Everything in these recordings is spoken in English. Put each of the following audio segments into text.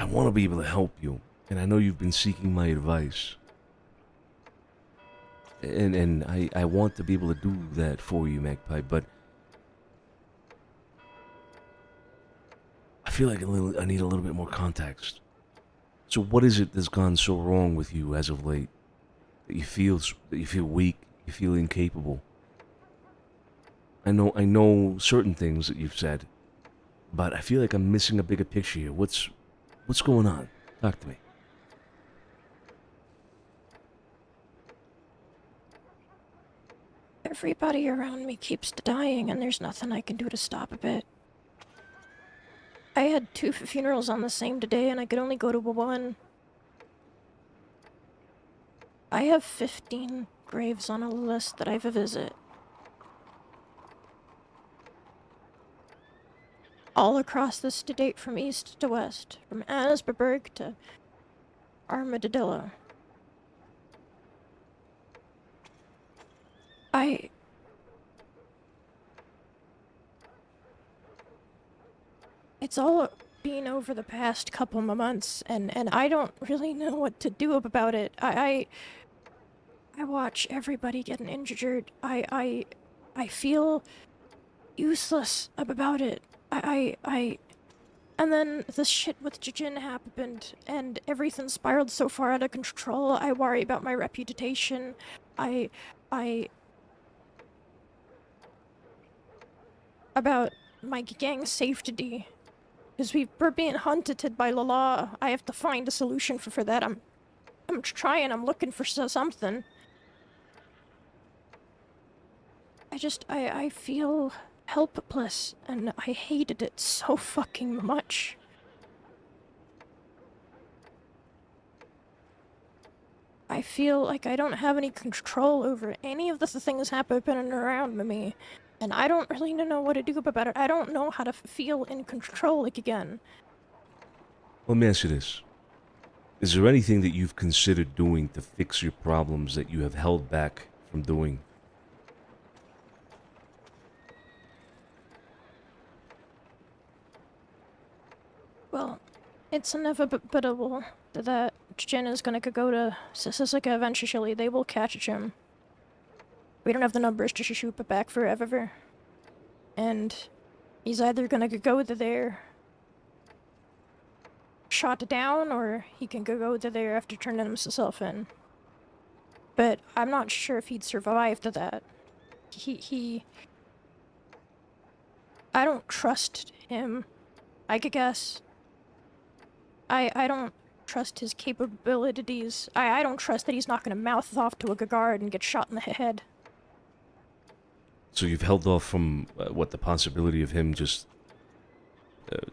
want to be able to help you, and I know you've been seeking my advice. And I want to be able to do that for you, Magpie, but I feel like I need a little bit more context. So what is it that's gone so wrong with you as of late? That you feel weak, you feel incapable. I know certain things that you've said, but I feel like I'm missing a bigger picture here. What's going on? Talk to me. Everybody around me keeps dying, and there's nothing I can do to stop it. I had 2 funerals on the same day, and I could only go to one. I have 15 graves on a list that I have to visit. All across the state from east to west, from Annesburg to Armadillo. It's all been over the past couple of months, and I don't really know what to do about it. I watch everybody getting injured. I feel useless about it. And then the shit with Jin happened, and everything spiraled so far out of control. I worry about my reputation. About my gang's safety. Because we're being hunted by the law. I have to find a solution for that. I'm trying, I'm looking for something. I feel helpless, and I hated it so fucking much. I feel like I don't have any control over any of the things happening around me, and I don't really know what to do about it. I don't know how to feel in control again. Let me ask you this. Is there anything that you've considered doing to fix your problems that you have held back from doing? Well, it's inevitable that Jin is gonna go to Sisika eventually. They will catch him. We don't have the numbers to shoot back forever. And he's either gonna go there shot down, or he can go there after turning himself in. But I'm not sure if he'd survive to that. I don't trust him, I could guess. I don't trust his capabilities. I don't trust that he's not gonna mouth off to a guard and get shot in the head. So you've held off from, the possibility of him just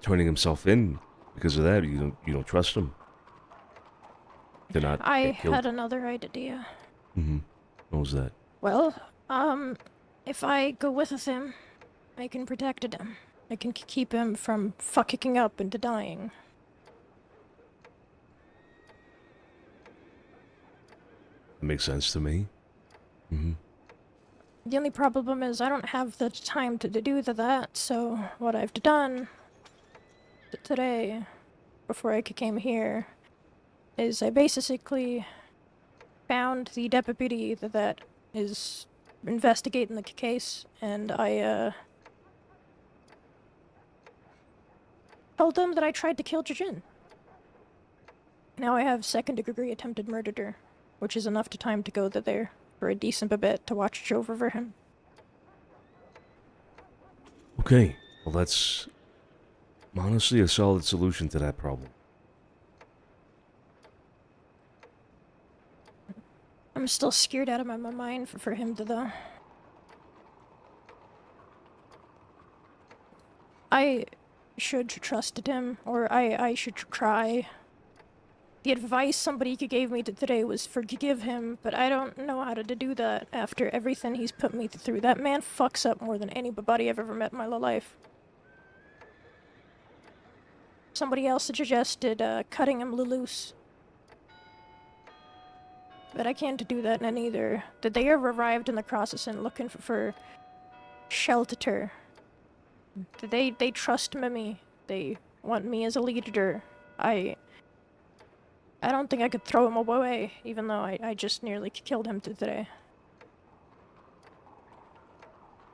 turning himself in because of that? You don't trust him to not I get killed? had another idea. Mm-hmm. What was that? Well, if I go with him, I can protect him. I can keep him from fucking up into dying. It makes sense to me. Mm-hmm. The only problem is I don't have the time to do that, so what I've done today, before I came here, is I basically found the deputy that is investigating the case, and I told them that I tried to kill Jin. Now I have second-degree attempted murder, which is enough time to go there for a decent bit to watch over him. Okay, well that's honestly a solid solution to that problem. I'm still scared out of my mind for him to though. I should trust him, or I should try. The advice somebody gave me today was forgive him, but I don't know how to do that after everything he's put me through. That man fucks up more than anybody I've ever met in my life. Somebody else suggested cutting him loose. But I can't do that neither. Did they ever arrived in the process and looking for shelter? They trust me. They want me as a leader. I don't think I could throw him away, even though I just nearly killed him today.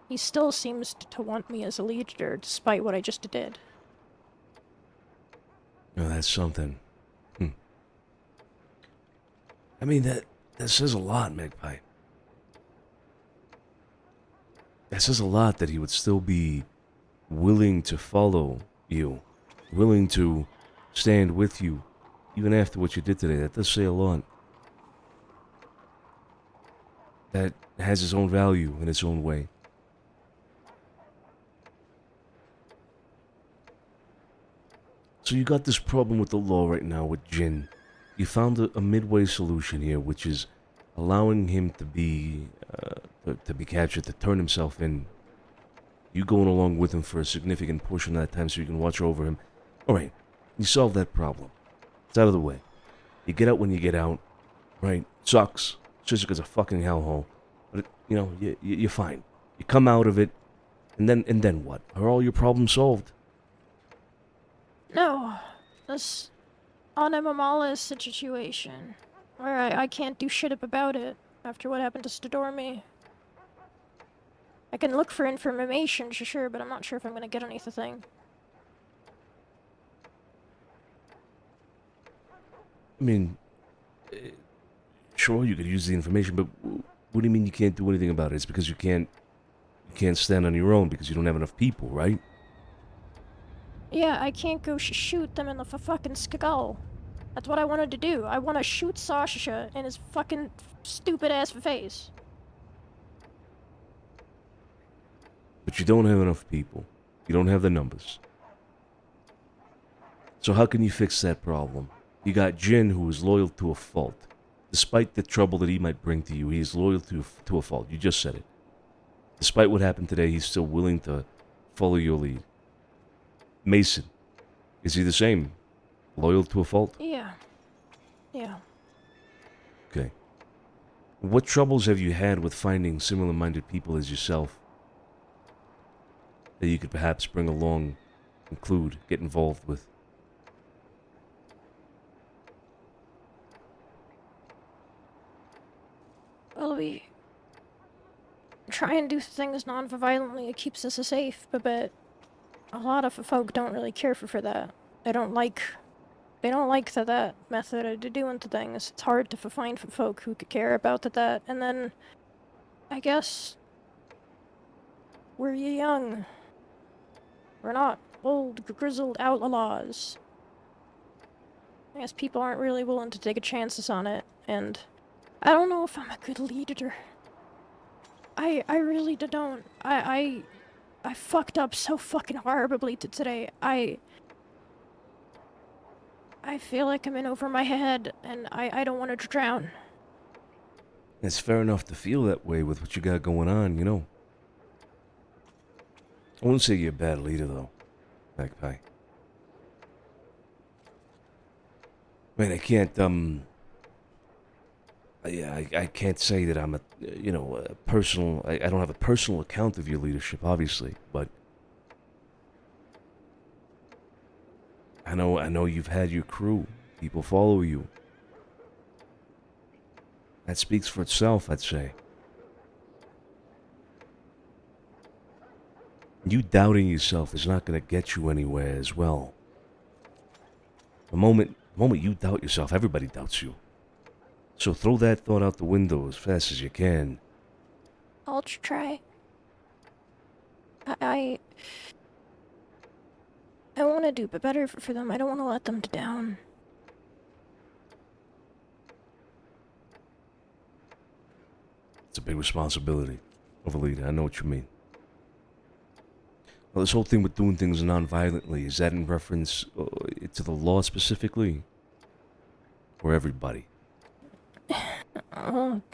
He still seems to want me as a leader, despite what I just did. Oh, that's something. I mean, that says a lot, Magpie. That says a lot that he would still be willing to follow you, willing to stand with you, even after what you did today. That does say a lot. That has its own value in its own way. So you got this problem with the law right now with Jin. You found a midway solution here, which is allowing him to be captured, to turn himself in. You going along with him for a significant portion of that time so you can watch over him. Alright, you solve that problem. It's out of the way. You get out when you get out. Right? Sucks. Just because a fucking hellhole. But, you're fine. You come out of it, and then what? Are all your problems solved? No. This Anamamala situation, where I can't do shit about it after what happened to Stormy. I can look for information, sure, but I'm not sure if I'm gonna get anything. I mean, sure, you could use the information, but what do you mean you can't do anything about it? It's because you can't stand on your own because you don't have enough people, right? Yeah, I can't go shoot them in the fucking skull. That's what I wanted to do. I want to shoot Sasha in his fucking stupid ass face. But you don't have enough people. You don't have the numbers. So how can you fix that problem? You got Jin, who is loyal to a fault. Despite the trouble that he might bring to you, he is loyal to a fault. You just said it. Despite what happened today, he's still willing to follow your lead. Mason, is he the same? Loyal to a fault? Yeah. Okay. What troubles have you had with finding similar-minded people as yourself that you could perhaps bring along, include, get involved with? Well, we try and do things non-violently. It keeps us safe, but a lot of folk don't really care for that. They don't like that method of doing things. It's hard to find folk who could care about that. And then, I guess, we're young. We're not old, grizzled outlaws. I guess people aren't really willing to take chances on it, and I don't know if I'm a good leader. I really don't. I fucked up so fucking horribly today. I feel like I'm in over my head, and I don't want to drown. It's fair enough to feel that way with what you got going on, you know. I wouldn't say you're a bad leader, though, Magpie. Man, I can't, I can't say that I'm a personal, I don't have a personal account of your leadership, obviously, but I know you've had your crew. People follow you. That speaks for itself, I'd say. You doubting yourself is not going to get you anywhere as well. The moment you doubt yourself, everybody doubts you. So throw that thought out the window as fast as you can. I'll try. I want to do better for them. I don't want to let them down. It's a big responsibility of a leader. I know what you mean. Well, this whole thing with doing things non-violently, is that in reference to the law specifically? Or everybody?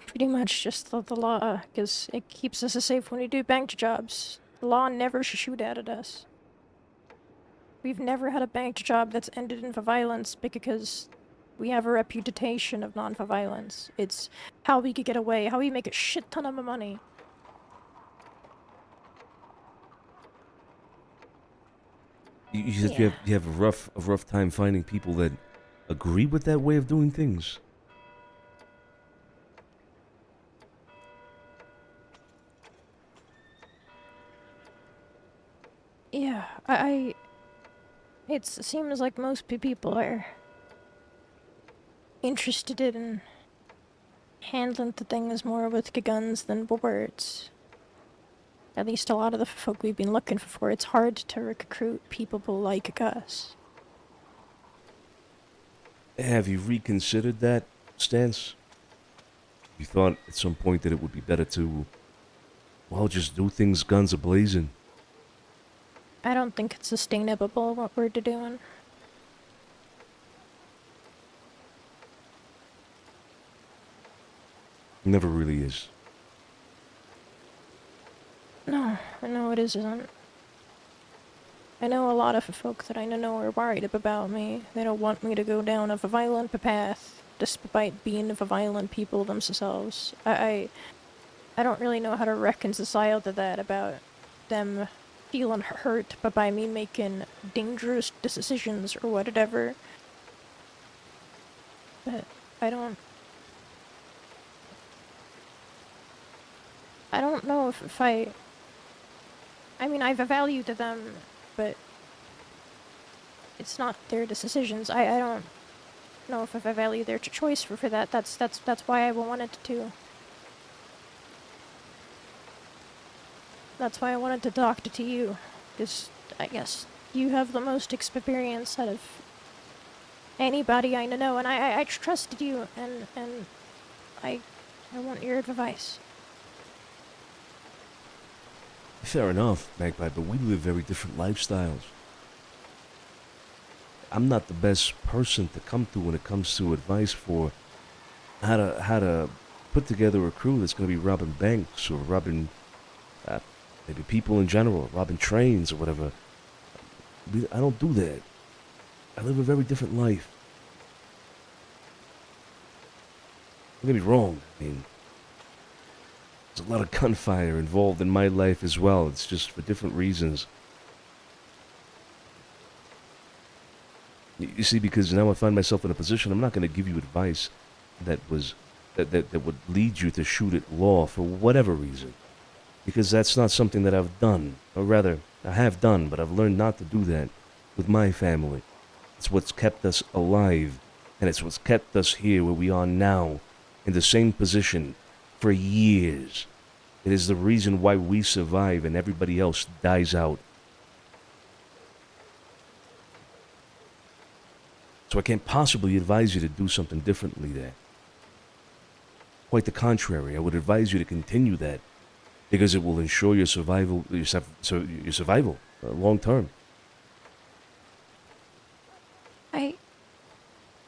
Pretty much just the law, because it keeps us safe when we do bank jobs. The law never shoot at us. We've never had a bank job that's ended in violence because we have a reputation of non-violence. It's how we could get away, how we make a shit ton of money. You have a rough time finding people that agree with that way of doing things. Yeah, it seems like most people are interested in handling the things more with guns than words. At least a lot of the folk we've been looking for. It's hard to recruit people like us. Have you reconsidered that stance? You thought at some point that it would be better to, well, just do things guns a-blazing? I don't think it's sustainable what we're doing. Never really is. No, I know it isn't. I know a lot of folk that I know are worried about me. They don't want me to go down a violent path, despite being violent people themselves. I don't really know how to reconcile to that about them feeling hurt by me making dangerous decisions or whatever. But I don't know if I mean, I've valued them, but it's not their decisions. I don't know if I value their choice for that. That's why I wanted to. That's why I wanted to talk to you, because I guess you have the most experience out of anybody I know, and I trusted you, and I want your advice. Fair enough, Magpie, but we live very different lifestyles. I'm not the best person to come to when it comes to advice for how to put together a crew that's going to be robbing banks or robbing maybe people in general, robbing trains or whatever. I don't do that. I live a very different life. Don't get me wrong. I mean, there's a lot of gunfire involved in my life as well. It's just for different reasons. You see, because now I find myself in a position, I'm not going to give you advice that would lead you to shoot at law for whatever reason. Because that's not something that I've done. Or rather, I have done, but I've learned not to do that with my family. It's what's kept us alive, and it's what's kept us here where we are now, in the same position for years. It is the reason why we survive and everybody else dies out. So I can't possibly advise you to do something differently there. Quite the contrary, I would advise you to continue that, because it will ensure your survival, long term.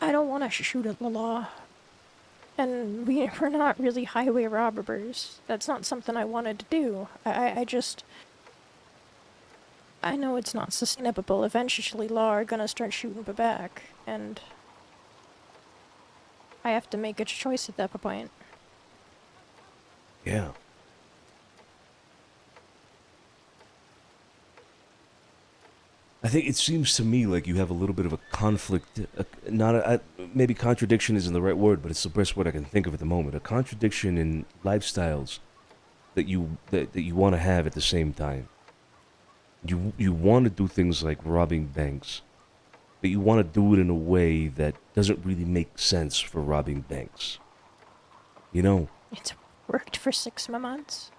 I don't want to shoot at the law. And we're not really highway robbers. That's not something I wanted to do. I know it's not sustainable. Eventually, law are gonna start shooting back, and I have to make a choice at that point. Yeah. I think it seems to me like you have a little bit of a conflict. Maybe contradiction isn't the right word, but it's the best word I can think of at the moment. A contradiction in lifestyles that you want to have at the same time. You want to do things like robbing banks, but you want to do it in a way that doesn't really make sense for robbing banks. You know? It's worked for 6 months.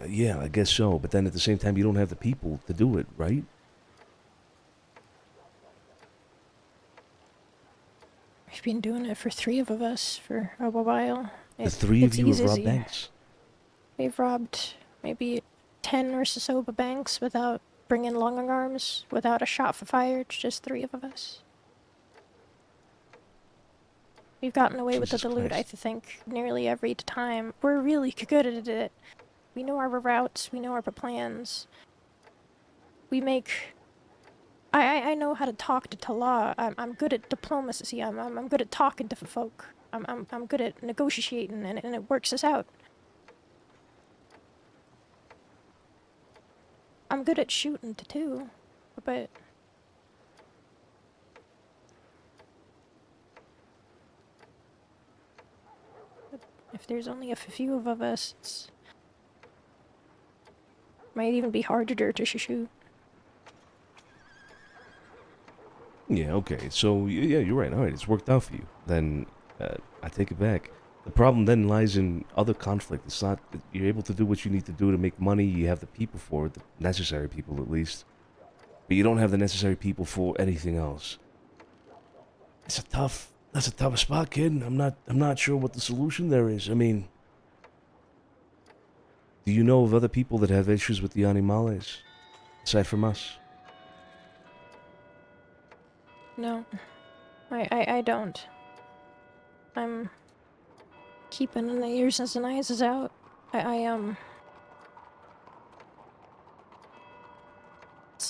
Yeah, I guess so. But then at the same time, you don't have the people to do it, right? We've been doing it for 3 of us for a while. The three of you have robbed banks? We've robbed maybe 10 or so banks without bringing long arms, without a shot fired, just 3 of us. We've gotten away with the loot, I think, nearly every time. We're really good at it. We know our routes, we know our plans. We make... I know how to talk to law. I'm good at diplomacy. I'm good at talking to folk. I'm good at negotiating, and it works us out. I'm good at shooting too, but if there's only a few of us, it's might even be harder to shoot. Yeah, okay. So, yeah, you're right. All right, it's worked out for you. Then, I take it back. The problem then lies in other conflict. It's not, you're able to do what you need to do to make money. You have the people for it, the necessary people at least. But you don't have the necessary people for anything else. That's a tough spot, kid. I'm not sure what the solution there is. I mean, do you know of other people that have issues with the animales? Aside from us? No, I don't. I'm keeping an ears and eyes out. That's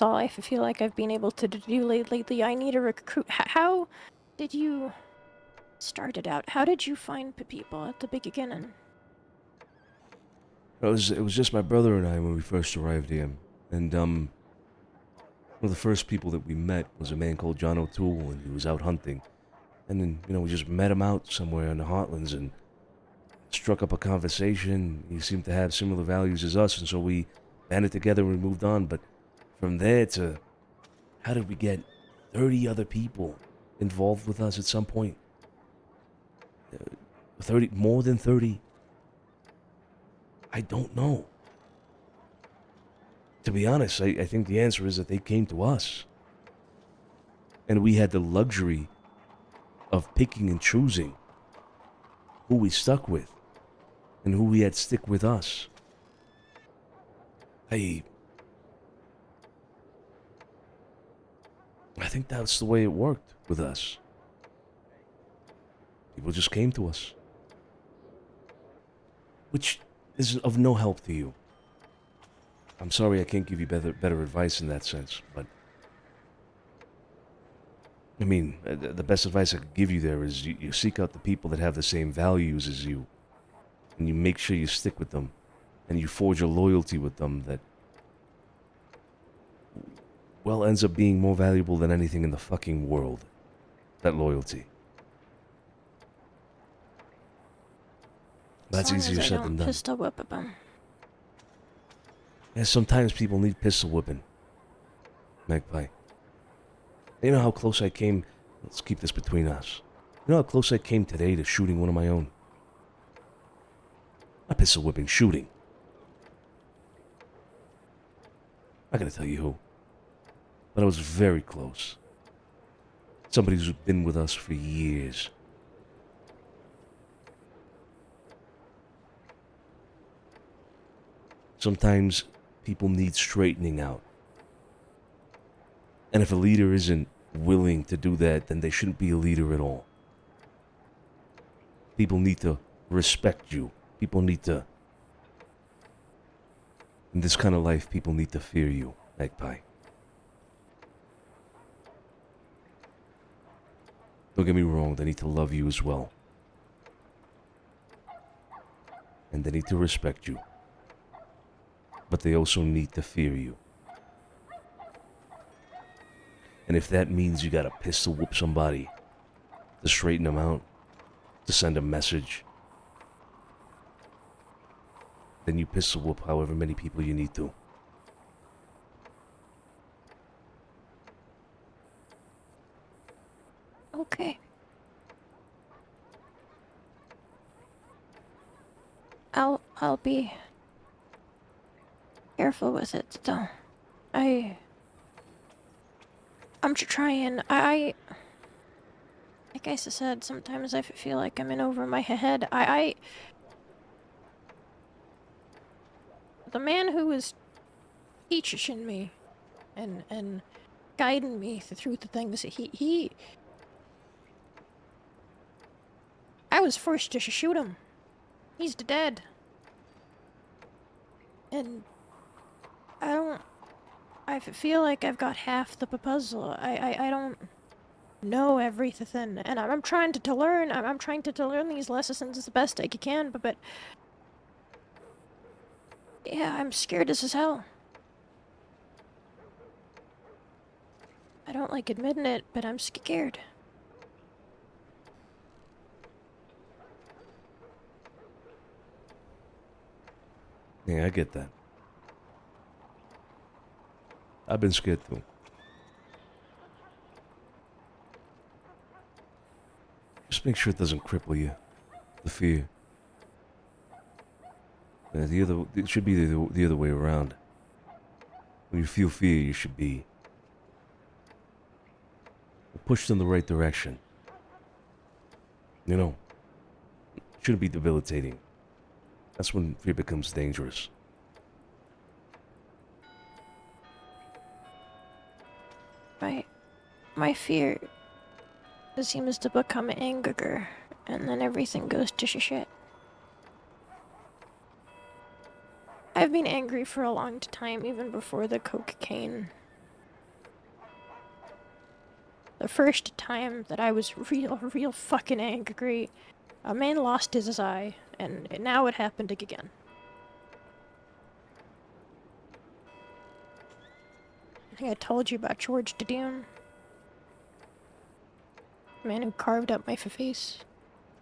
all I feel like I've been able to do lately. I need a recruit. How did you start it out? How did you find people at the beginning? It was just my brother and I when we first arrived here. And, one of the first people that we met was a man called John O'Toole, and he was out hunting. And then, we just met him out somewhere in the Heartlands and struck up a conversation. He seemed to have similar values as us, and so we banded together and we moved on. But from there to how did we get 30 other people involved with us at some point? 30, more than 30? I don't know. To be honest, I think the answer is that they came to us. And we had the luxury of picking and choosing who we stuck with and who we had stick with us. I think that's the way it worked with us. People just came to us. Which is of no help to you. I'm sorry I can't give you better advice in that sense, but I mean, the best advice I could give you there is you seek out the people that have the same values as you, and you make sure you stick with them, and you forge a loyalty with them that, well, ends up being more valuable than anything in the fucking world. That loyalty. That's easier said than done. Pistol whip them. Yeah, sometimes people need pistol whipping. Magpie. You know how close I came? Let's keep this between us. You know how close I came today to shooting one of my own? Not pistol whipping, shooting. I'm not gonna tell you who. But I was very close. Somebody who's been with us for years. Sometimes people need straightening out. And if a leader isn't willing to do that, then they shouldn't be a leader at all. People need to respect you. People need to... In this kind of life, people need to fear you, Magpie. Don't get me wrong, they need to love you as well. And they need to respect you. But they also need to fear you. And if that means you gotta pistol whip somebody to straighten them out, to send a message, then you pistol whip however many people you need to. Okay. I'll be careful with it, though. I'm trying. Like I said, sometimes I feel like I'm in over my head. The man who was teaching me and guiding me through the things, I was forced to shoot him. He's dead. And I feel like I've got half the puzzle. I don't know everything, and I'm trying to learn. I'm trying to learn these lessons as the best I can, but yeah, I'm scared as hell. I don't like admitting it, but I'm scared. Yeah, I get that. I've been scared too. Just make sure it doesn't cripple you. The fear. It should be the other way around. When you feel fear, you should be pushed in the right direction. You know, it shouldn't be debilitating. That's when fear becomes dangerous. My fear seems to become anger, and then everything goes to shit. I've been angry for a long time, even before the cocaine. The first time that I was real fucking angry, a man lost his eye, and now it happened again. I think I told you about George Dudum. The man who carved up my face.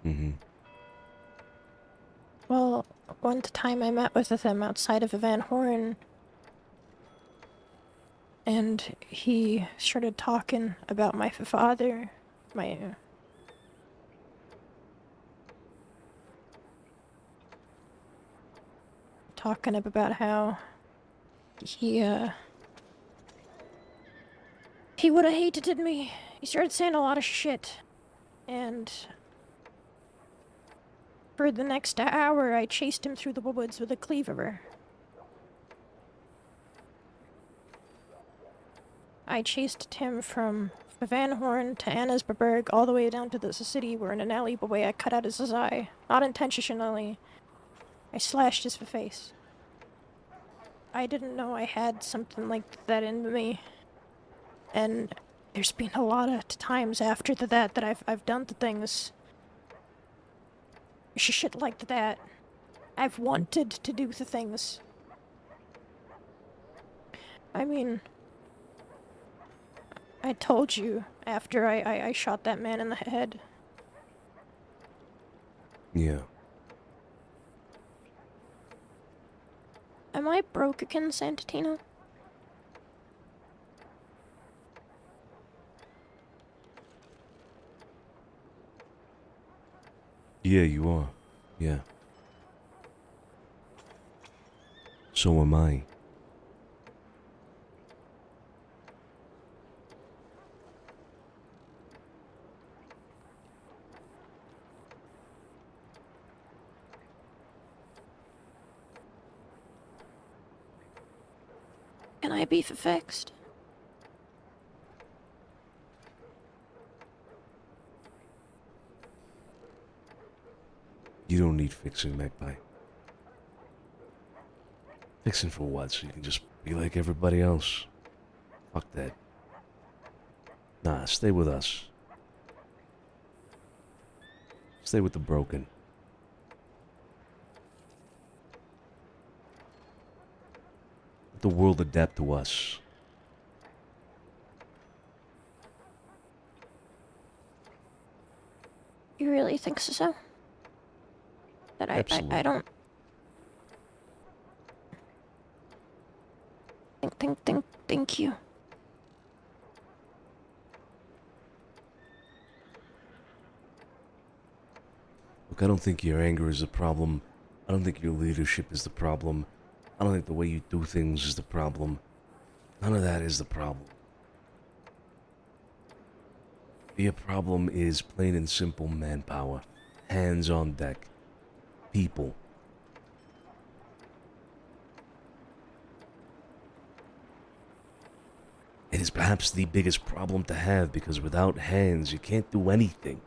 Mm-hmm. Well, one time I met with him outside of a Van Horn, and he started talking about my father, talking about how he would have hated me. He started saying a lot of shit, and for the next hour I chased him through the woods with a cleaver. I chased him from Van Horn to Annesburg all the way down to the city, where in an alleyway I cut out his eye. Not intentionally. I slashed his face. I didn't know I had something like that in me. And there's been a lot of times after that I've done the things. Shit like that. I've wanted to do the things. I mean, I told you after I shot that man in the head. Yeah. Am I broke again, Santino? Yeah, you are. Yeah. So am I. Can I be fixed? You don't need fixing, Magpie. Fixing for what? So you can just be like everybody else? Fuck that. Nah, stay with us. Stay with the broken. Let the world adapt to us. You really think so? That Absolutely. I don't... Thank you. Look, I don't think your anger is the problem. I don't think your leadership is the problem. I don't think the way you do things is the problem. None of that is the problem. The problem is plain and simple manpower. Hands on deck. People. It is perhaps the biggest problem to have because without hands you can't do anything.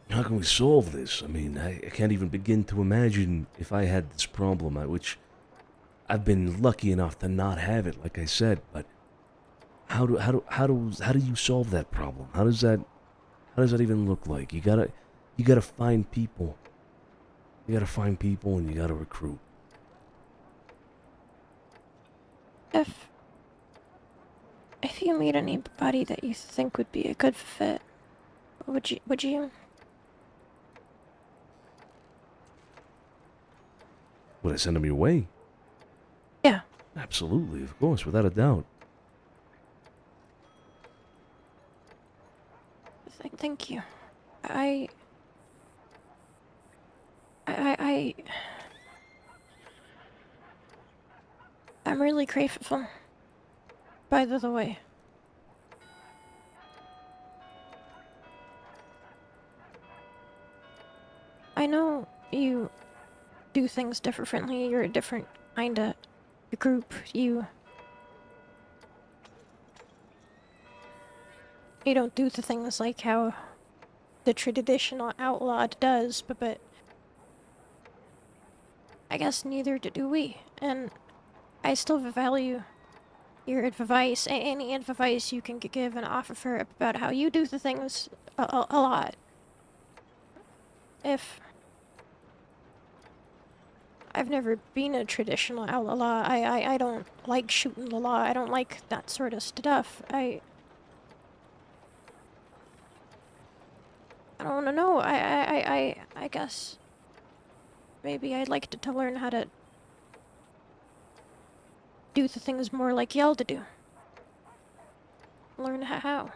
How can we solve this? I mean, I can't even begin to imagine if I had this problem, which I've been lucky enough to not have it, like I said. But how do you solve that problem? How does that even look like? You gotta find people. You gotta find people and you gotta recruit. If if you meet anybody that you think would be a good fit, would you? Would I send him your way? Yeah. Absolutely, of course, without a doubt. Thank you. I. I. I. I'm really grateful. By the way. I know you do things differently. You're a different kinda group. You don't do the things like how the traditional outlaw does, but I guess neither do we. And I still value your advice, any advice you can give and offer about how you do the things a lot. If I've never been a traditional outlaw, I don't like shooting the law. I don't like that sort of stuff. I don't know. I guess maybe I'd like to learn how to do the things more like y'all to do. Learn how.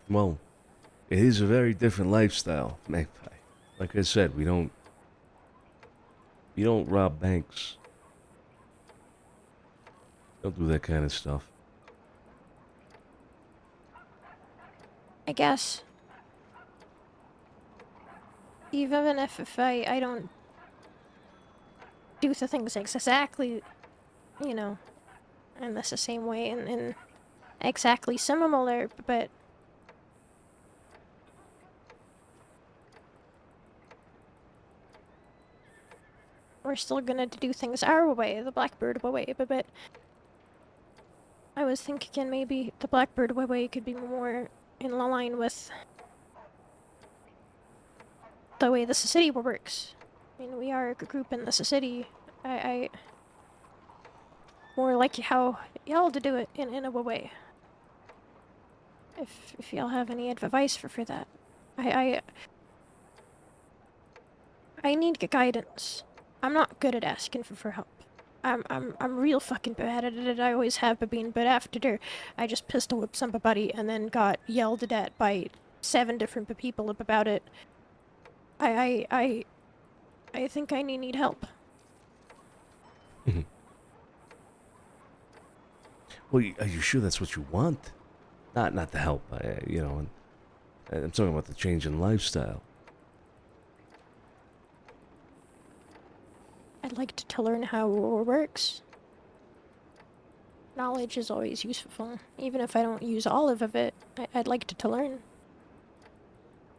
Well, it is a very different lifestyle, Magpie. Like I said, we don't rob banks. Don't do that kind of stuff. I guess. Even if I don't do the things exactly, you know, in the same way and exactly similar, but we're still gonna do things our way, the Blackbird way, but I was thinking maybe the Blackbird way could be more in line with the way the city works. I mean, we are a group in the city. I more like how y'all to do it in a way. If y'all have any advice for that, I need guidance. I'm not good at asking for help. I'm real fucking bad at it. I always have been. But after I just pistol whipped somebody and then got yelled at by 7 different people about it. I think I need help. Well, are you sure that's what you want? Not the help, I'm talking about the change in lifestyle. I'd like to learn how it works. Knowledge is always useful, even if I don't use all of it. I'd like to learn.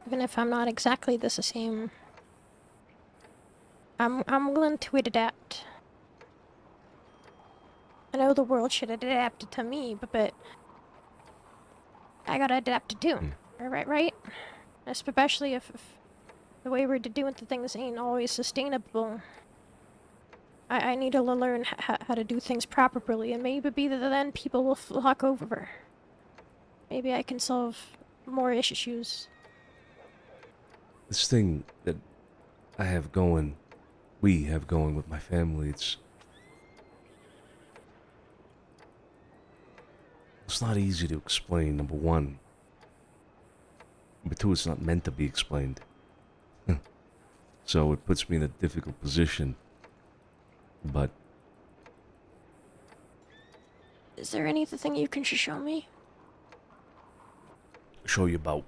Even if I'm not exactly the same, I'm willing to adapt. I know the world should adapt to me, but I gotta adapt too. Right? Especially if the way we're doing the things ain't always sustainable. I need to learn how to do things properly, and maybe then people will flock over. Maybe I can solve more issues. This thing that I have going, we have going with my family, it's not easy to explain, number one. Number two, it's not meant to be explained. So it puts me in a difficult position. But is there anything you can show me? show you about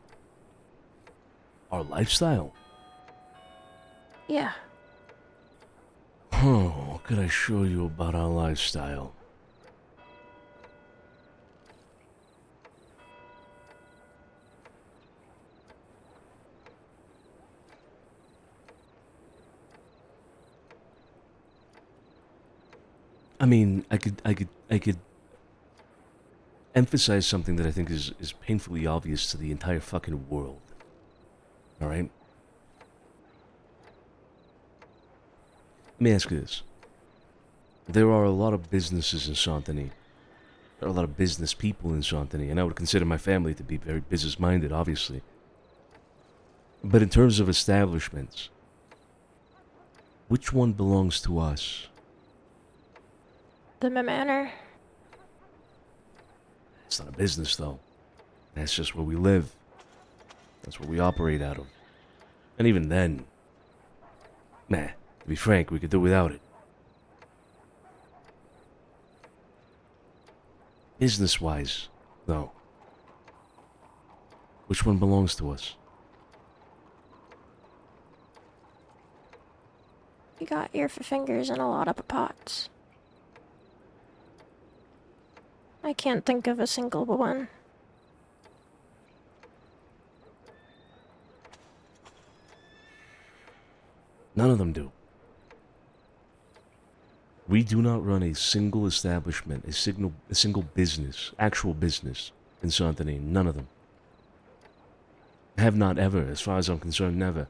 our lifestyle? Yeah. What could I show you about our lifestyle? I mean, I could emphasize something that I think is painfully obvious to the entire fucking world. All right? Let me ask you this. There are a lot of businesses in Santini. There are a lot of business people in Santini, and I would consider my family to be very business-minded, obviously. But in terms of establishments, which one belongs to us? The manor. It's not a business, though. That's just where we live. That's what we operate out of. And even then, to be frank, we could do without it. Business-wise, though, which one belongs to us? You got your fingers in a lot of pots. I can't think of a single one. None of them do. We do not run a single establishment, a single business, actual business in Santini. None of them. Have not ever, as far as I'm concerned, never.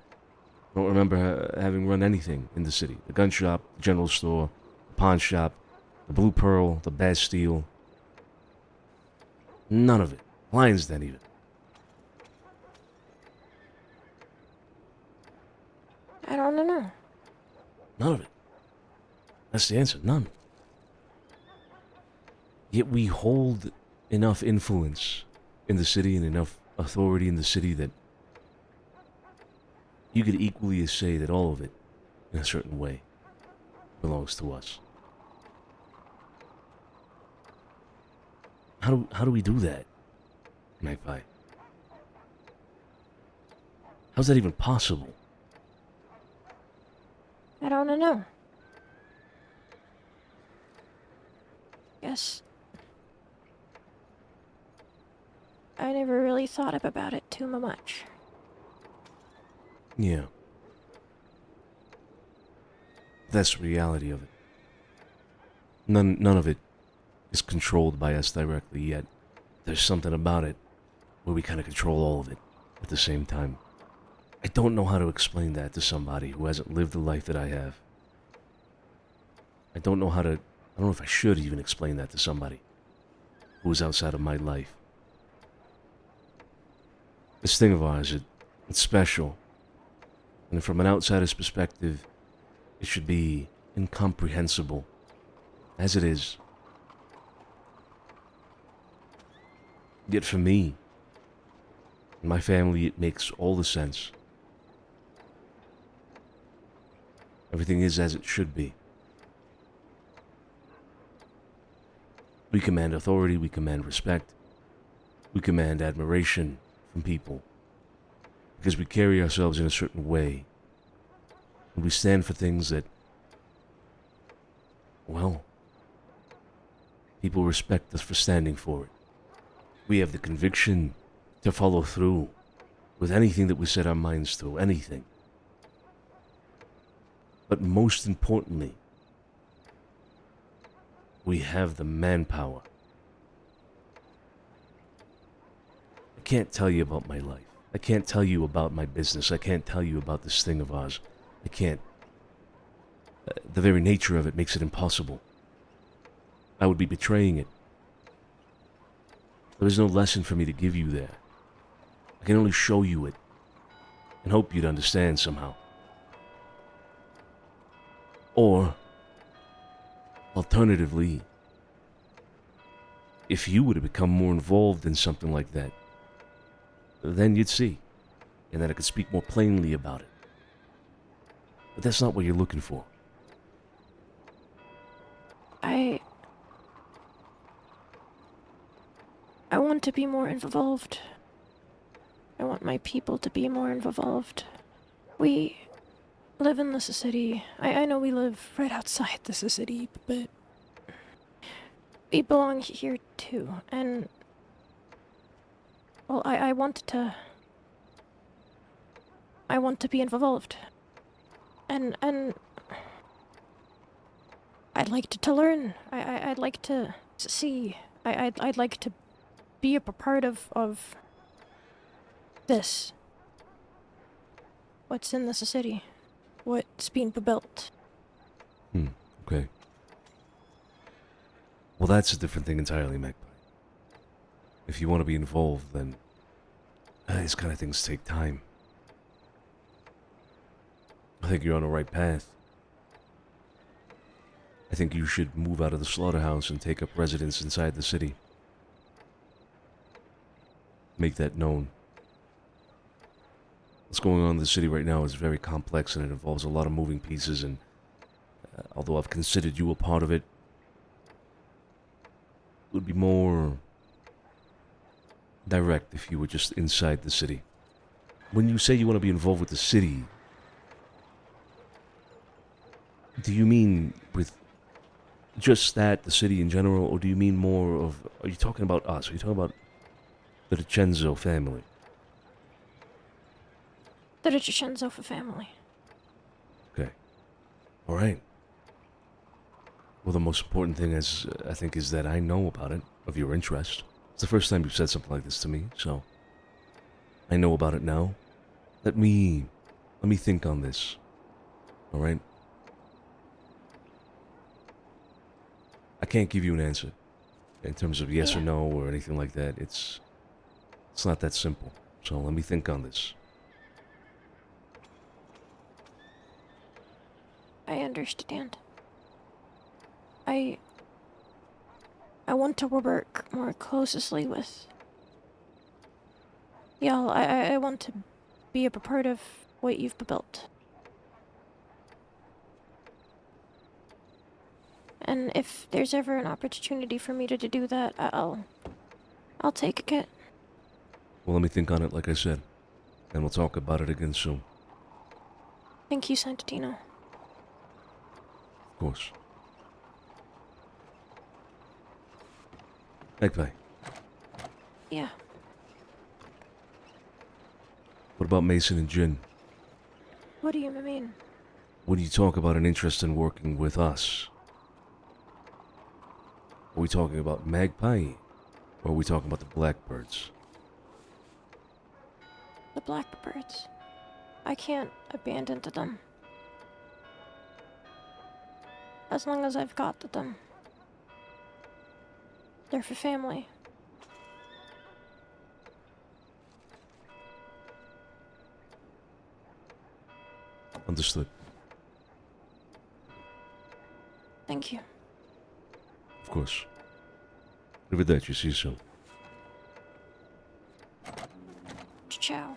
I don't remember having run anything in the city. The gun shop, the general store, the pawn shop, the Blue Pearl, the Bastille. None of it. Lion's Den even. I don't know. None of it. That's the answer. None. Yet we hold enough influence in the city and enough authority in the city that you could equally say that all of it, in a certain way, belongs to us. How do we do that, Magpie? How's that even possible? I don't know. Guess I never really thought about it too much. Yeah. That's the reality of it. None of it is controlled by us directly, yet there's something about it where we kind of control all of it at the same time. I don't know how to explain that to somebody who hasn't lived the life that I have. I don't know if I should even explain that to somebody who is outside of my life. This thing of ours, it's special. And from an outsider's perspective, it should be incomprehensible, as it is. Yet for me, and my family, it makes all the sense. Everything is as it should be. We command authority, we command respect, we command admiration from people. Because we carry ourselves in a certain way. And we stand for things that, well, people respect us for standing for it. We have the conviction to follow through with anything that we set our minds to, anything. But most importantly, we have the manpower. I can't tell you about my life. I can't tell you about my business. I can't tell you about this thing of ours. I can't. The very nature of it makes it impossible. I would be betraying it. There is no lesson for me to give you there. I can only show you it and hope you'd understand somehow. Or, alternatively, if you were to become more involved in something like that, then you'd see, and then I could speak more plainly about it. But that's not what you're looking for. I want to be more involved. I want my people to be more involved. We live in this city. I know we live right outside this city, but we belong here too. And well, I want to be involved. And I'd like to learn. I'd like to see. I'd like to be a part of this. What's in this city? What's being built? Okay. Well, that's a different thing entirely, Magpie. If you want to be involved, then these kind of things take time. I think you're on the right path. I think you should move out of the slaughterhouse and take up residence inside the city. Make that known. What's going on in the city right now is very complex and it involves a lot of moving pieces, and although I've considered you a part of it, it would be more direct if you were just inside the city. When you say you want to be involved with the city, do you mean with just that, the city in general, or do you mean more of... Are you talking about us? Are you talking about the DiCenzo family? The DiCenzo family. Okay. Alright. Well, the most important thing is, I think, is that I know about it, of your interest. It's the first time you've said something like this to me, so... I know about it now. Let me think on this. Alright? I can't give you an answer in terms of yes or no or anything like that. It's not that simple. So let me think on this. I understand. I want to work more closely with y'all. I want to be a part of what you've built. And if there's ever an opportunity for me to do that, I'll take it. Well, let me think on it, like I said. And we'll talk about it again soon. Thank you, Santino. Of course. Magpie, Yeah. what about Mason and Jin? What do you mean? When you talk about an interest in working with us, are we talking about Magpie? Or are we talking about the Blackbirds? The Blackbirds. I can't abandon them. As long as I've got them. They're for family. Understood. Thank you. Of course. Arrivederci, see you soon. Ciao.